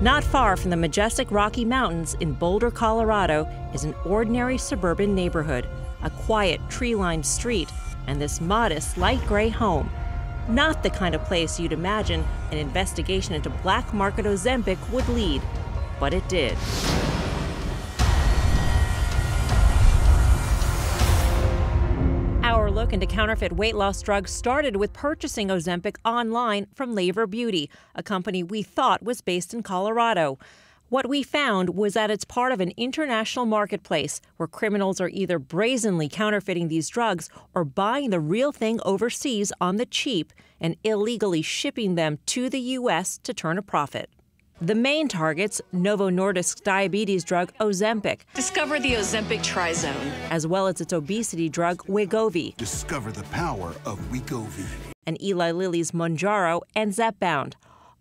Not far from the majestic Rocky Mountains in Boulder, Colorado, is an ordinary suburban neighborhood, a quiet, tree-lined street, and this modest, light gray home. Not the kind of place you'd imagine an investigation into black market Ozempic would lead, but it did. Our look into counterfeit weight loss drugs started with purchasing Ozempic online from Laver Beauty, a company we thought was based in Colorado. What we found was that it's part of an international marketplace where criminals are either brazenly counterfeiting these drugs or buying the real thing overseas on the cheap and illegally shipping them to the U.S. to turn a profit. The main targets, Novo Nordisk's diabetes drug Ozempic. Discover the Ozempic Trizone. As well as its obesity drug Wegovy. Discover the power of Wegovy. And Eli Lilly's Mounjaro and Zepbound.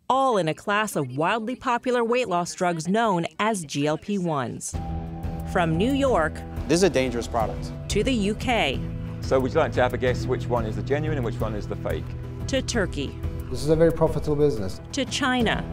All in a class of wildly popular weight loss drugs known as GLP-1s. From New York, this is a dangerous product, to the UK. So would you like to have a guess which one is the genuine and which one is the fake? To Turkey. This is a very profitable business. To China.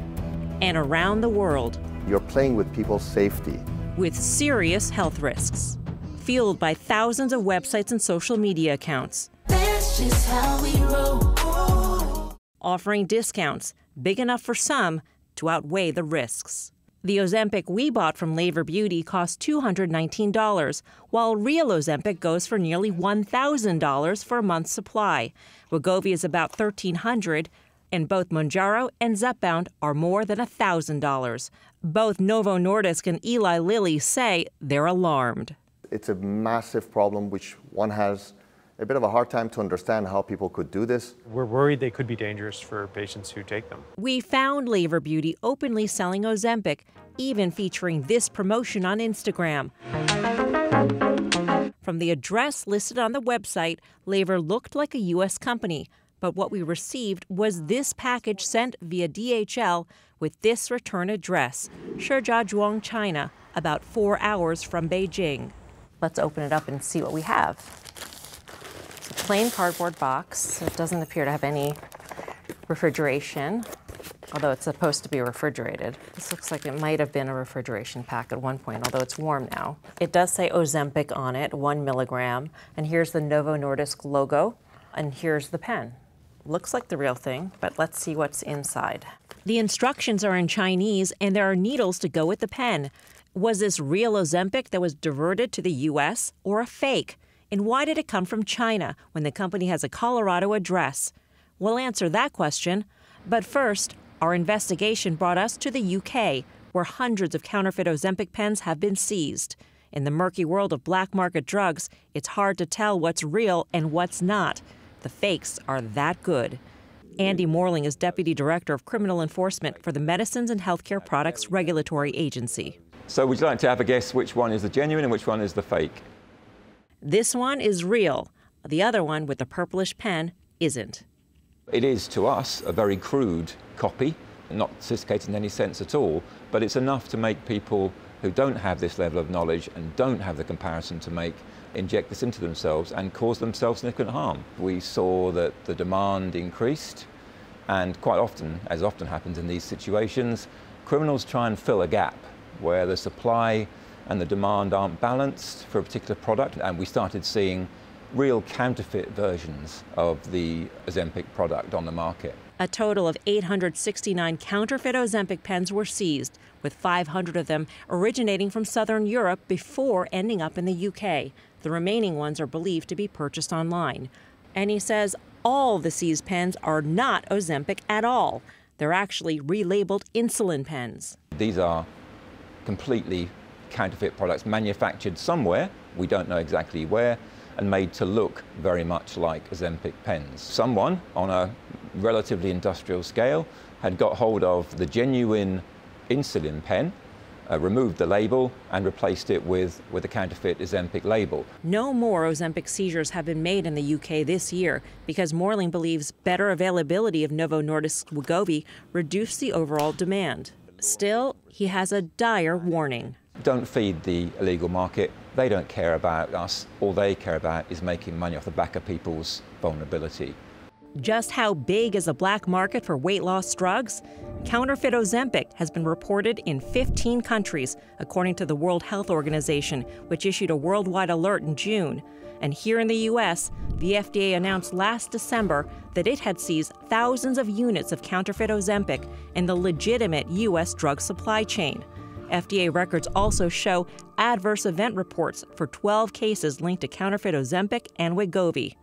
And around the world. You're playing with people's safety. With serious health risks. Fueled by thousands of websites and social media accounts. That's just how we roll. Offering discounts, big enough for some to outweigh the risks. The Ozempic we bought from Laver Beauty cost $219, while real Ozempic goes for nearly $1,000 for a month's supply. Wegovy is about $1,300, and both Mounjaro and Zepbound are more than $1,000. Both Novo Nordisk and Eli Lilly say they're alarmed. It's a massive problem which one has a bit of a hard time to understand how people could do this. We're worried they could be dangerous for patients who take them. We found Laver Beauty openly selling Ozempic, even featuring this promotion on Instagram. From the address listed on the website, Laver looked like a U.S. company, but what we received was this package sent via DHL with this return address, Shijiazhuang, China, about 4 hours from Beijing. Let's open it up and see what we have. It's a plain cardboard box. It doesn't appear to have any refrigeration, although it's supposed to be refrigerated. This looks like it might have been a refrigeration pack at one point, although it's warm now. It does say Ozempic on it, 1 milligram, and here's the Novo Nordisk logo, and here's the pen. Looks like the real thing, but let's see what's inside. The instructions are in Chinese, and there are needles to go with the pen. Was this real Ozempic that was diverted to the U.S. or a fake? And why did it come from China when the company has a Colorado address? We'll answer that question. But first, our investigation brought us to the UK, where hundreds of counterfeit Ozempic pens have been seized. In the murky world of black market drugs, it's hard to tell what's real and what's not. The fakes are that good. Andy Morling is Deputy Director of Criminal Enforcement for the Medicines and Healthcare Products Regulatory Agency. So would you like to have a guess which one is the genuine and which one is the fake? This one is real. The other one with the purplish pen isn't. It is, to us, a very crude copy, not sophisticated in any sense at all, but it's enough to make people who don't have this level of knowledge and don't have the comparison to make inject this into themselves and cause themselves significant harm. We saw that the demand increased, and quite often, as often happens in these situations, criminals try and fill a gap where the supply and the demand aren't balanced for a particular product, and we started seeing real counterfeit versions of the Ozempic product on the market. A total of 869 counterfeit Ozempic pens were seized, with 500 of them originating from southern Europe before ending up in the UK. The remaining ones are believed to be purchased online. And he says all the seized pens are not Ozempic at all. They're actually relabeled insulin pens. These are completely counterfeit products manufactured somewhere, we don't know exactly where, and made to look very much like Ozempic pens. Someone on a relatively industrial scale had got hold of the genuine insulin pen, removed the label and replaced it with a counterfeit Ozempic label. No more Ozempic seizures have been made in the UK this year because Morling believes better availability of Novo Nordisk's Wegovy reduced the overall demand. Still, he has a dire warning. Don't feed the illegal market. They don't care about us. All they care about is making money off the back of people's vulnerability. Just how big is the black market for weight loss drugs? Counterfeit Ozempic has been reported in 15 countries, according to the World Health Organization, which issued a worldwide alert in June. And here in the U.S., the FDA announced last December that it had seized thousands of units of counterfeit Ozempic in the legitimate U.S. drug supply chain. FDA records also show adverse event reports for 12 cases linked to counterfeit Ozempic and Wegovy.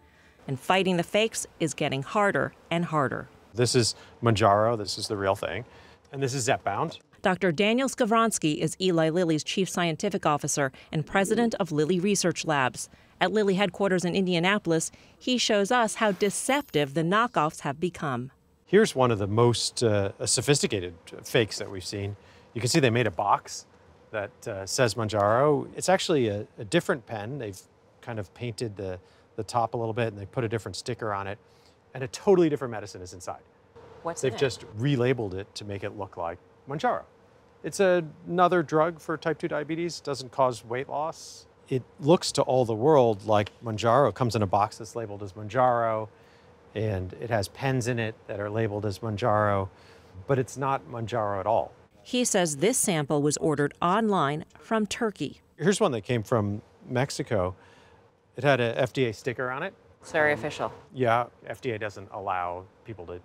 And fighting the fakes is getting harder and harder. This is Mounjaro, this is the real thing, and this is Zepbound. Dr. Daniel Skowronski is Eli Lilly's chief scientific officer and president of Lilly Research Labs. At Lilly headquarters in Indianapolis, he shows us how deceptive the knockoffs have become. Here's one of the most sophisticated fakes that we've seen. You can see they made a box that says Mounjaro. It's actually a different pen. They've kind of painted the top a little bit and they put a different sticker on it. And a totally different medicine is inside. They've just relabeled it to make it look like Mounjaro. It's another drug for type 2 diabetes, doesn't cause weight loss. It looks to all the world like Mounjaro. It comes in a box that's labeled as Mounjaro, and it has pens in it that are labeled as Mounjaro, but it's not Mounjaro at all. He says this sample was ordered online from Turkey. Here's one that came from Mexico. It had an FDA sticker on it. It's very official. Yeah, FDA doesn't allow people to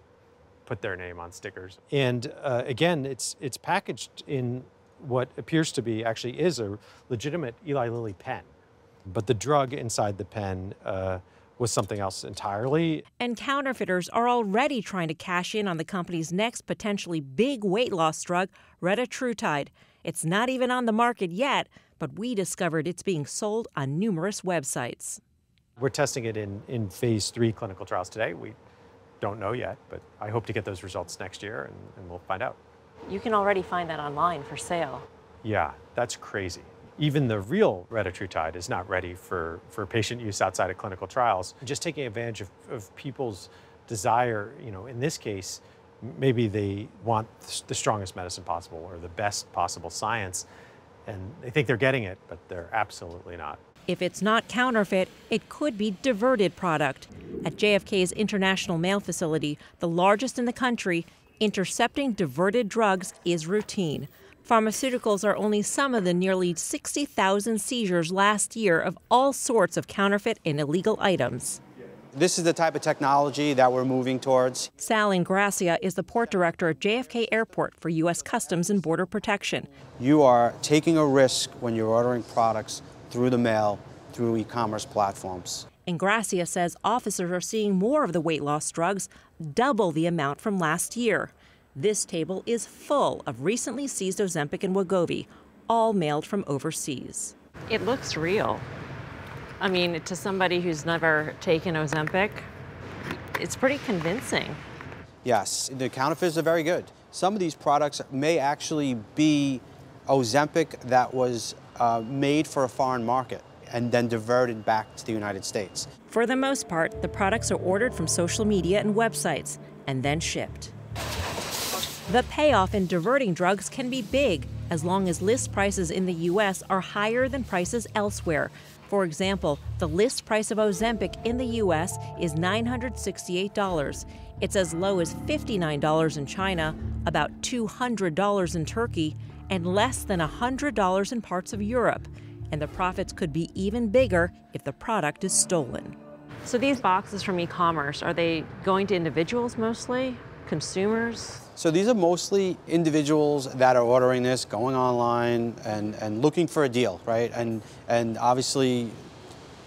put their name on stickers. And again, it's packaged in what appears to be, actually is a legitimate Eli Lilly pen. But the drug inside the pen was something else entirely. And counterfeiters are already trying to cash in on the company's next potentially big weight loss drug, retatrutide. It's not even on the market yet, but we discovered it's being sold on numerous websites. We're testing it in phase 3 clinical trials today. We don't know yet, but I hope to get those results next year and we'll find out. You can already find that online for sale. Yeah, that's crazy. Even the real retatrutide is not ready for patient use outside of clinical trials. Just taking advantage of people's desire, in this case, maybe they want the strongest medicine possible or the best possible science, and they think they're getting it, but they're absolutely not. If it's not counterfeit, it could be diverted product. At JFK's International Mail Facility, the largest in the country, intercepting diverted drugs is routine. Pharmaceuticals are only some of the nearly 60,000 seizures last year of all sorts of counterfeit and illegal items. This is the type of technology that we're moving towards. Sal Ingracia is the port director at JFK Airport for U.S. Customs and Border Protection. You are taking a risk when you're ordering products through the mail, through e-commerce platforms. Ingracia says officers are seeing more of the weight loss drugs, double the amount from last year. This table is full of recently seized Ozempic and Wegovy, all mailed from overseas. It looks real. I mean, to somebody who's never taken Ozempic, it's pretty convincing. Yes, the counterfeits are very good. Some of these products may actually be Ozempic that was made for a foreign market and then diverted back to the United States. For the most part, the products are ordered from social media and websites and then shipped. The payoff in diverting drugs can be big, as long as list prices in the U.S. are higher than prices elsewhere. For example, the list price of Ozempic in the U.S. is $968. It's as low as $59 in China, about $200 in Turkey, and less than $100 in parts of Europe. And the profits could be even bigger if the product is stolen. So these boxes from e-commerce, are they going to individuals mostly? Consumers? So these are mostly individuals that are ordering this, going online and looking for a deal, right? And obviously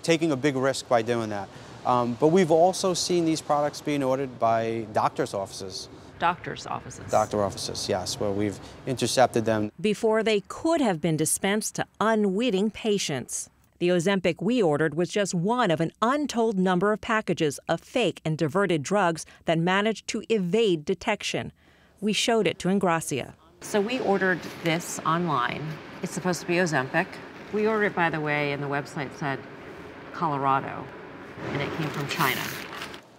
taking a big risk by doing that. But we've also seen these products being ordered by doctors' offices. Doctors' offices? Doctor offices, yes, where we've intercepted them. Before they could have been dispensed to unwitting patients. The Ozempic we ordered was just one of an untold number of packages of fake and diverted drugs that managed to evade detection. We showed it to Ingracia. So we ordered this online. It's supposed to be Ozempic. We ordered it, by the way, and the website said Colorado, and it came from China.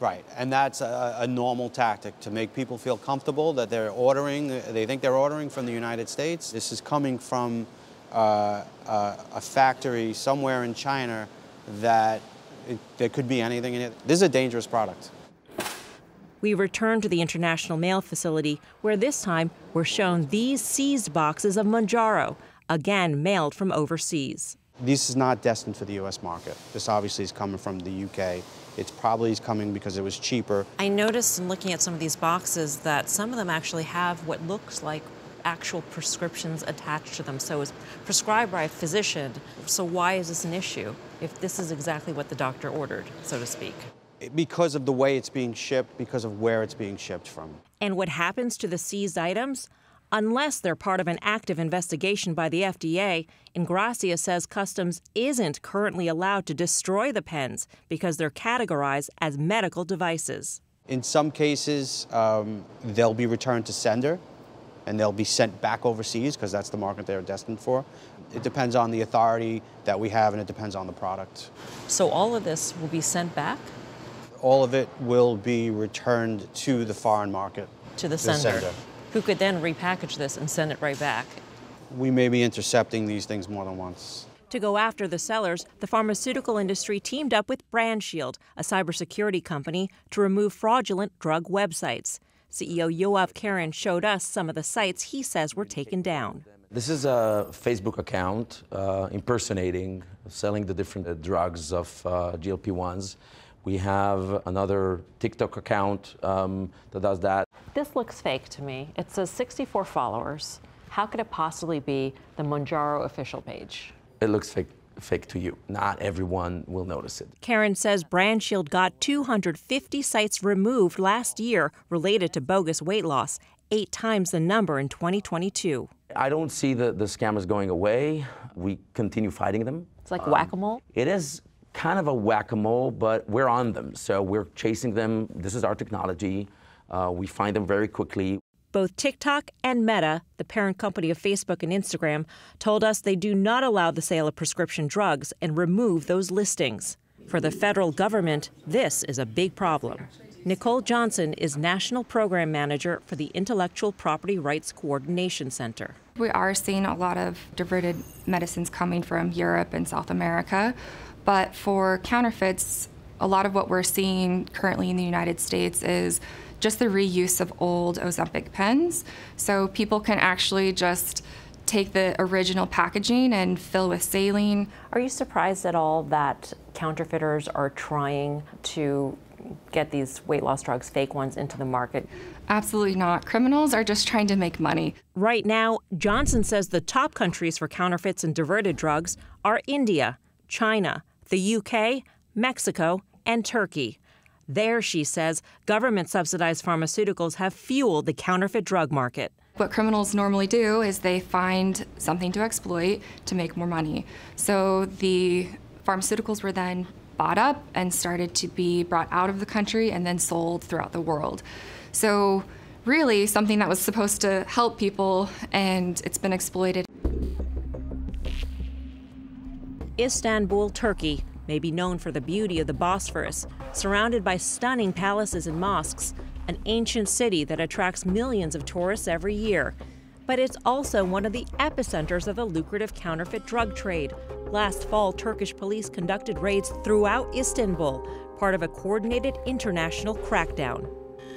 Right, and that's a normal tactic to make people feel comfortable that they're ordering, they think they're ordering from the United States. This is coming from a factory somewhere in China that there could be anything in it. This is a dangerous product. We return to the International Mail Facility, where this time we're shown these seized boxes of Mounjaro, again mailed from overseas. This is not destined for the U.S. market. This obviously is coming from the U.K. It's probably coming because it was cheaper. I noticed in looking at some of these boxes that some of them actually have what looks like actual prescriptions attached to them. So it's prescribed by a physician. So why is this an issue if this is exactly what the doctor ordered, so to speak? Because of the way it's being shipped, because of where it's being shipped from. And what happens to the seized items? Unless they're part of an active investigation by the FDA, Ingracia says Customs isn't currently allowed to destroy the pens because they're categorized as medical devices. In some cases, they'll be returned to sender, and they'll be sent back overseas because that's the market they're destined for. It depends on the authority that we have, and it depends on the product. So all of this will be sent back? All of it will be returned to the foreign market. To the sender. Who could then repackage this and send it right back. We may be intercepting these things more than once. To go after the sellers, the pharmaceutical industry teamed up with BrandShield, a cybersecurity company, to remove fraudulent drug websites. CEO Yoav Karen showed us some of the sites he says were taken down. This is a Facebook account impersonating, selling the different drugs of GLP-1s. We have another TikTok account that does that. This looks fake to me. It says 64 followers. How could it possibly be the Mounjaro official page? It looks fake to you. Not everyone will notice it. Karen says BrandShield got 250 sites removed last year related to bogus weight loss, 8 times the number in 2022. I don't see the scammers going away. We continue fighting them. It's like whack-a-mole? It is kind of a whack-a-mole, but we're on them. So we're chasing them. This is our technology. We find them very quickly. Both TikTok and Meta, the parent company of Facebook and Instagram, told us they do not allow the sale of prescription drugs and remove those listings. For the federal government, this is a big problem. Nicole Johnson is National Program Manager for the Intellectual Property Rights Coordination Center. We are seeing a lot of diverted medicines coming from Europe and South America, but for counterfeits, a lot of what we're seeing currently in the United States is just the reuse of old Ozempic pens. So people can actually just take the original packaging and fill with saline. Are you surprised at all that counterfeiters are trying to get these weight loss drugs, fake ones, into the market? Absolutely not. Criminals are just trying to make money. Right now, Johnson says the top countries for counterfeits and diverted drugs are India, China, the UK, Mexico, and Turkey. There, she says, government-subsidized pharmaceuticals have fueled the counterfeit drug market. What criminals normally do is they find something to exploit to make more money. So the pharmaceuticals were then bought up and started to be brought out of the country and then sold throughout the world. So really something that was supposed to help people, and it's been exploited. Istanbul, Turkey, may be known for the beauty of the Bosphorus, surrounded by stunning palaces and mosques, an ancient city that attracts millions of tourists every year. But it's also one of the epicenters of the lucrative counterfeit drug trade. Last fall, Turkish police conducted raids throughout Istanbul, part of a coordinated international crackdown.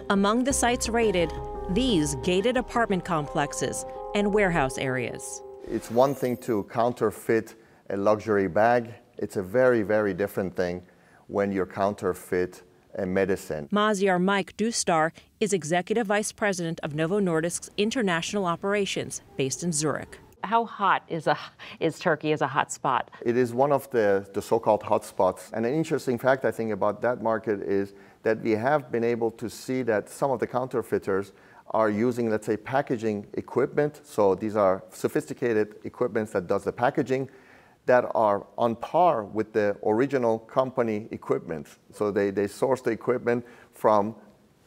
Among the sites raided, these gated apartment complexes and warehouse areas. It's one thing to counterfeit a luxury bag. It's a very, very different thing when you counterfeit a medicine. Maziar Mike Dustar is Executive Vice President of Novo Nordisk's international operations based in Zurich. How hot is Turkey as a hot spot? It is one of the so-called hot spots. And an interesting fact, I think, about that market is that we have been able to see that some of the counterfeiters are using, let's say, packaging equipment. So these are sophisticated equipments that does the packaging that are on par with the original company equipment. So they source the equipment from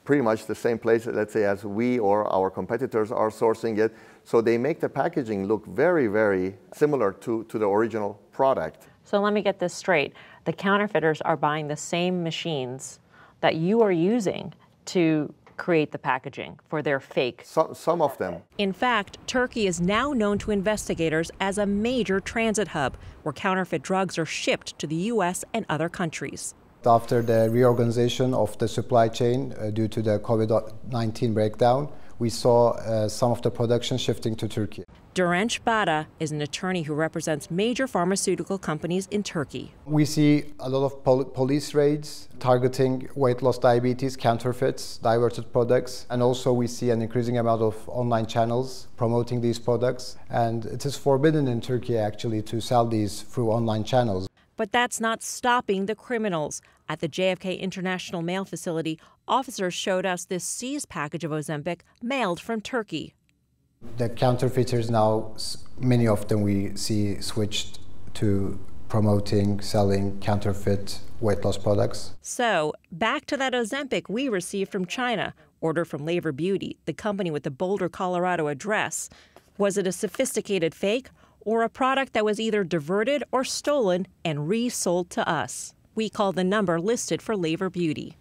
pretty much the same place, let's say, as we or our competitors are sourcing it. So they make the packaging look very, very similar to the original product. So let me get this straight. The counterfeiters are buying the same machines that you are using to create the packaging for their fake. Some of them. In fact, Turkey is now known to investigators as a major transit hub where counterfeit drugs are shipped to the U.S. and other countries. After the reorganization of the supply chain due to the COVID-19 breakdown, we saw some of the production shifting to Turkey. Direnç Bada is an attorney who represents major pharmaceutical companies in Turkey. We see a lot of police raids targeting weight loss, diabetes, counterfeits, diverted products, and also we see an increasing amount of online channels promoting these products. And it is forbidden in Turkey actually to sell these through online channels. But that's not stopping the criminals. At the JFK International Mail Facility, officers showed us this seized package of Ozempic mailed from Turkey. The counterfeiters now, many of them we see switched to promoting, selling counterfeit weight loss products. So, back to that Ozempic we received from China, ordered from Laver Beauty, the company with the Boulder, Colorado address. Was it a sophisticated fake or a product that was either diverted or stolen and resold to us? We called the number listed for Laver Beauty.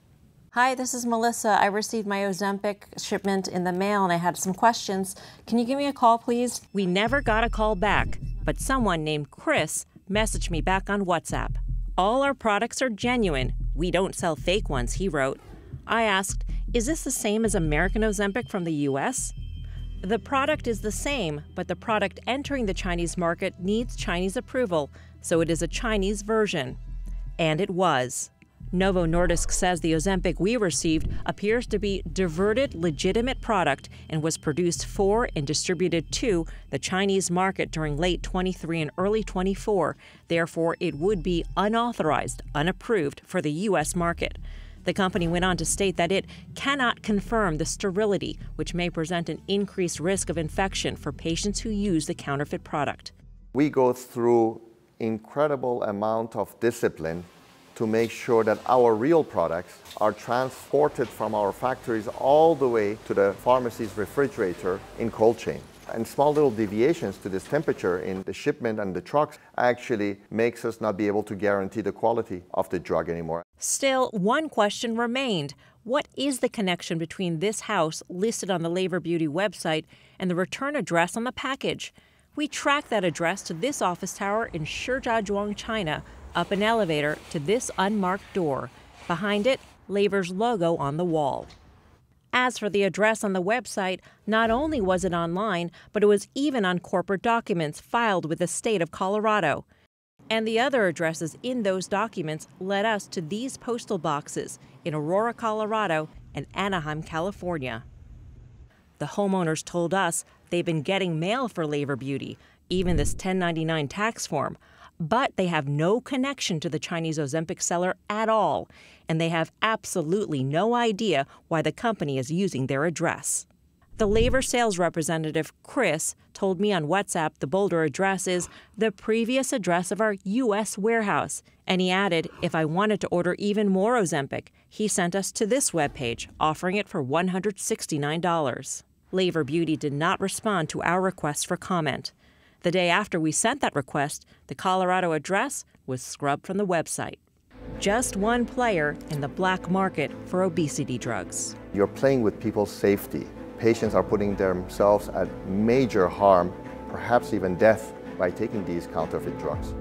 Hi, this is Melissa. I received my Ozempic shipment in the mail and I had some questions. Can you give me a call, please? We never got a call back, but someone named Chris messaged me back on WhatsApp. All our products are genuine. We don't sell fake ones, he wrote. I asked, is this the same as American Ozempic from the US? The product is the same, but the product entering the Chinese market needs Chinese approval, so it is a Chinese version. And it was. Novo Nordisk says the Ozempic we received appears to be diverted legitimate product and was produced for and distributed to the Chinese market during late 23 and early 24. Therefore, it would be unauthorized, unapproved for the U.S. market. The company went on to state that it cannot confirm the sterility, which may present an increased risk of infection for patients who use the counterfeit product. We go through incredible amount of discipline to make sure that our real products are transported from our factories all the way to the pharmacy's refrigerator in cold chain. And small little deviations to this temperature in the shipment and the trucks actually makes us not be able to guarantee the quality of the drug anymore. Still, one question remained. What is the connection between this house listed on the Laver Beauty website and the return address on the package? We tracked that address to this office tower in Shijiazhuang, China, up an elevator to this unmarked door. Behind it, Laver's logo on the wall. As for the address on the website, not only was it online, but it was even on corporate documents filed with the state of Colorado. And the other addresses in those documents led us to these postal boxes in Aurora, Colorado and Anaheim, California. The homeowners told us they've been getting mail for Laver Beauty, even this 1099 tax form, but they have no connection to the Chinese Ozempic seller at all, and they have absolutely no idea why the company is using their address. The Laver sales representative, Chris, told me on WhatsApp the Boulder address is the previous address of our U.S. warehouse, and he added if I wanted to order even more Ozempic, he sent us to this webpage, offering it for $169. Laver Beauty did not respond to our request for comment. The day after we sent that request, the Colorado address was scrubbed from the website. Just one player in the black market for obesity drugs. You're playing with people's safety. Patients are putting themselves at major harm, perhaps even death, by taking these counterfeit drugs.